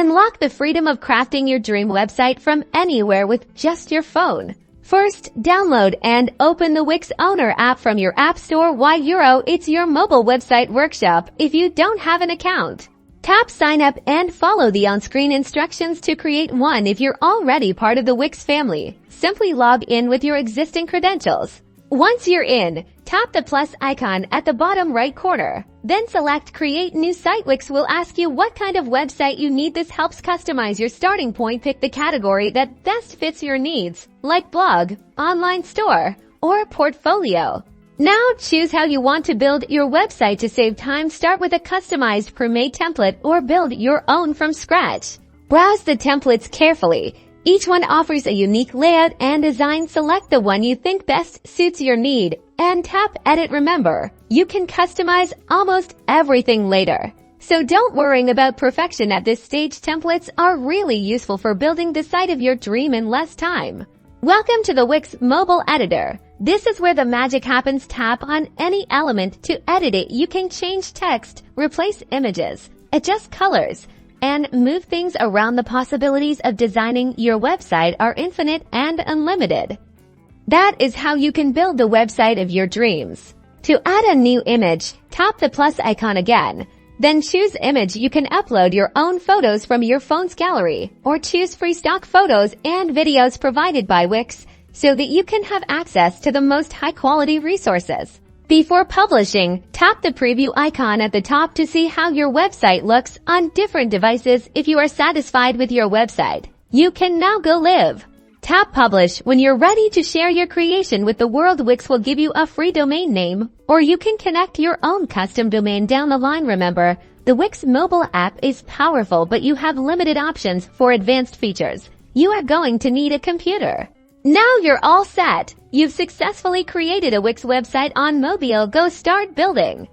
Unlock the freedom of crafting your dream website from anywhere with just your phone. First, download and open the Wix Owner App from your App Store. It's your mobile website workshop if you don't have an account. Tap Sign Up and follow the on-screen instructions to create one if you're already part of the Wix family. Simply log in with your existing credentials. Once you're in, tap the plus icon at the bottom right corner. Then select Create New Site. Wix will ask you what kind of website you need. This helps customize your starting point. Pick the category that best fits your needs, like blog, online store, or portfolio. Now choose how you want to build your website. To save time, start with a customized pre-made template or build your own from scratch. Browse the templates carefully. Each one offers a unique layout and design. Select the one you think best suits your need and tap Edit. Remember, you can customize almost everything later, so don't worry about perfection at this stage. Templates are really useful for building the site of your dream in less time. Welcome to the Wix Mobile Editor. This is where the magic happens. Tap on any element to edit it. You can change text, replace images, adjust colors, and move things around. The possibilities of designing your website are infinite and unlimited. That is how you can build the website of your dreams. To add a new image, tap the plus icon again. Then choose image. You can upload your own photos from your phone's gallery or choose free stock photos and videos provided by Wix so that you can have access to the most high-quality resources. Before publishing, tap the preview icon at the top to see how your website looks on different devices. If you are satisfied with your website, you can now go live. Tap Publish when you're ready to share your creation with the world. Wix will give you a free domain name, or you can connect your own custom domain down the line. Remember, the Wix mobile app is powerful, but you have limited options for advanced features. You are going to need a computer. Now you're all set. You've successfully created a Wix website on mobile. Go start building.